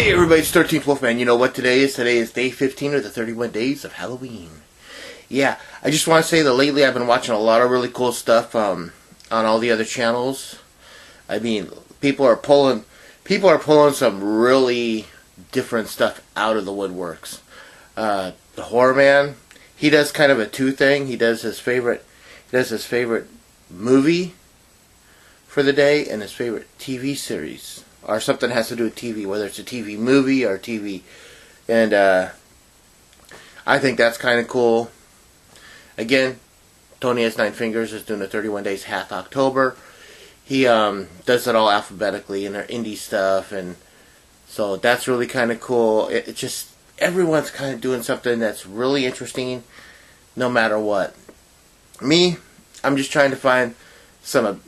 Hey everybody, it's 13th Wolfman. You know what today is? Today is day 15 of the 31 days of Halloween. Yeah, I just want to say that lately I've been watching a lot of really cool stuff on all the other channels. I mean, people are pulling some really different stuff out of the woodworks. The Horror Man, he does kind of a two thing. He does his favorite movie for the day and his favorite TV series, or something that has to do with TV, whether it's a TV movie or TV. And I think that's kind of cool. Again, Tony Has Nine Fingers is doing the 31 Days Half October. He does it all alphabetically in their indie stuff, and so that's really kind of cool. It just, everyone's kind of doing something that's really interesting, no matter what. Me, I'm just trying to find some.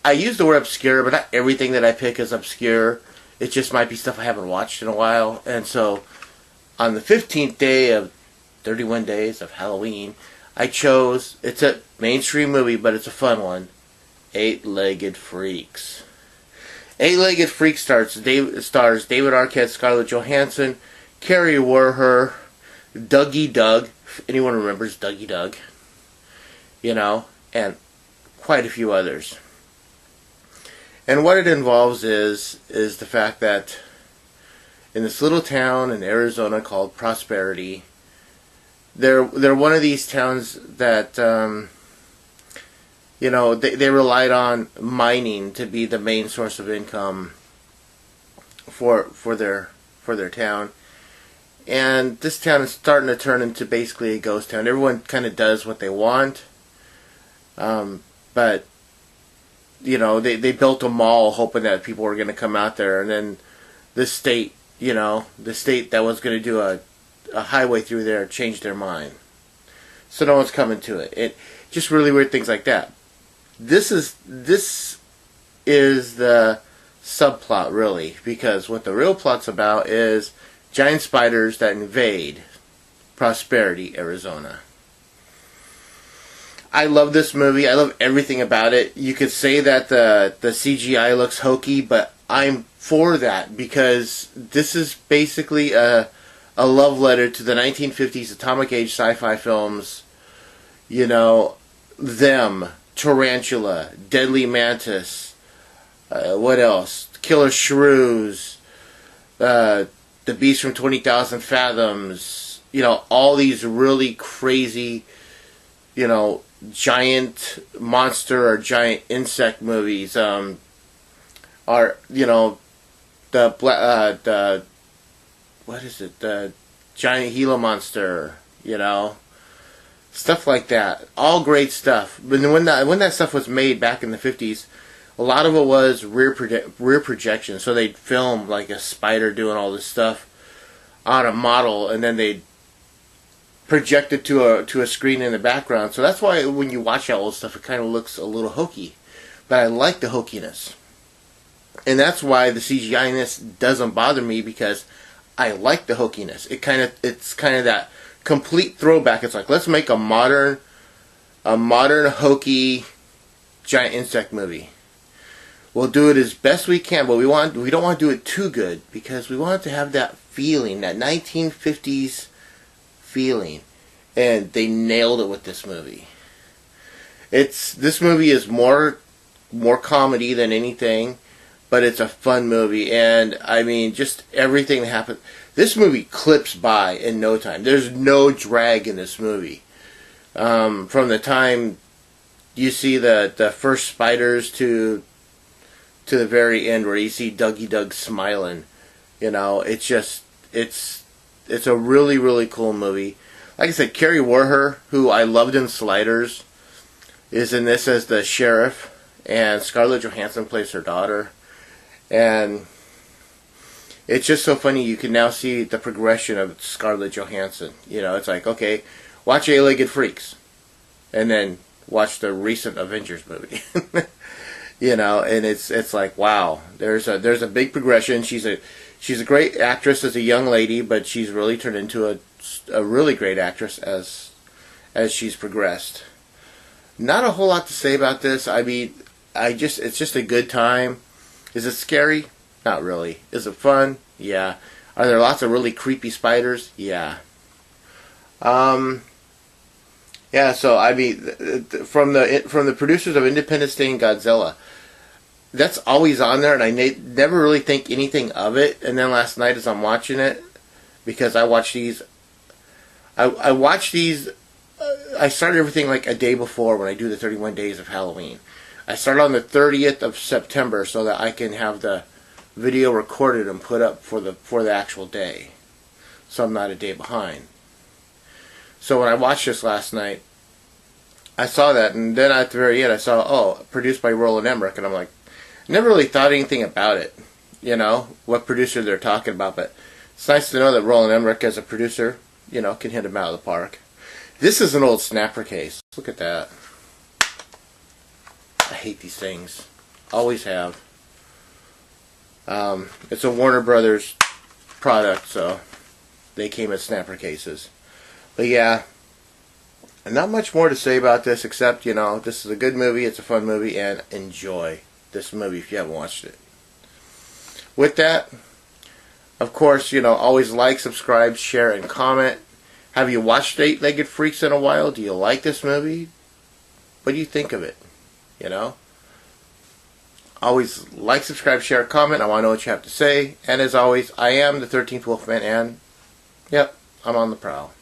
I use the word obscure, but not everything that I pick is obscure. It just might be stuff I haven't watched in a while. And so, on the 15th day of 31 Days of Halloween, I chose, it's a mainstream movie, but it's a fun one, Eight-Legged Freaks. Eight-Legged Freaks stars David Arquette, Scarlett Johansson, Carrie Werher, Dougie Doug, if anyone remembers Dougie Doug, you know, and quite a few others. And what it involves is the fact that in this little town in Arizona called Prosperity, they're one of these towns that you know, they relied on mining to be the main source of income for their town. And this town is starting to turn into basically a ghost town. Everyone kind of does what they want, but you know, they built a mall hoping that people were going to come out there, and then the state that was going to do a highway through there changed their mind. So no one's coming to it. It just really weird things like that. This is the subplot, really, because what the real plot's about is giant spiders that invade Prosperity, Arizona. I love this movie. I love everything about it. You could say that the CGI looks hokey, but I'm for that because this is basically a love letter to the 1950s atomic age sci-fi films. You know, Them, Tarantula, Deadly Mantis, what else? Killer Shrews, The Beast from 20,000 Fathoms. You know, all these really crazy, you know, giant monster or giant insect movies, are, you know, the what is it, the giant Gila monster, you know, stuff like that. All great stuff. But when that stuff was made back in the 50s, a lot of it was rear projection. So they'd film like a spider doing all this stuff on a model, and then they'd projected to a screen in the background. So that's why when you watch that old stuff, it kind of looks a little hokey. But I like the hokiness. And that's why the CGI-ness doesn't bother me, because I like the hokiness. It's kind of that complete throwback. It's like, let's make a modern hokey giant insect movie. We'll do it as best we can, but we don't want to do it too good, because we want it to have that feeling, that 1950s feeling, and they nailed it with this movie. This movie is more comedy than anything, but it's a fun movie, and I mean, just everything that happened. This movie clips by in no time. There's no drag in this movie. From the time you see the first spiders to the very end, where you see Dougie Doug smiling, you know, it's a really, really cool movie. Like I said, Carrie Werher, who I loved in Sliders, is in this as the sheriff, and Scarlett Johansson plays her daughter. And it's just so funny. You can now see the progression of Scarlett Johansson. You know, it's like, okay, watch Eight-Legged Freaks, and then watch the recent Avengers movie. You know, and it's like, wow, there's a big progression. She's a great actress as a young lady, but she's really turned into a really great actress as she's progressed. Not a whole lot to say about this. I mean, it's just a good time. Is it scary? Not really. Is it fun? Yeah. Are there lots of really creepy spiders? Yeah. Yeah, so I mean, from the producers of Independence Day and Godzilla, that's always on there, and I never really think anything of it. And then last night, as I'm watching it, because I watch these, I watch these. I started everything like a day before when I do the 31 days of Halloween. I start on the 30th of September so that I can have the video recorded and put up for the actual day, so I'm not a day behind. So when I watched this last night, I saw that, and then at the very end I saw, oh, produced by Roland Emmerich, and I'm like, never really thought anything about it, you know, what producer they're talking about, but it's nice to know that Roland Emmerich as a producer, you know, can hit him out of the park. This is an old snapper case. Look at that. I hate these things. Always have. It's a Warner Brothers product, so they came in snapper cases. But yeah, not much more to say about this except, you know, this is a good movie, it's a fun movie, and enjoy this movie if you haven't watched it. With that, of course, you know, always like, subscribe, share, and comment. Have you watched Eight-Legged Freaks in a while? Do you like this movie? What do you think of it? You know? Always like, subscribe, share, comment. I want to know what you have to say. And as always, I am the 13th Wolfman, and, yep, I'm on the prowl.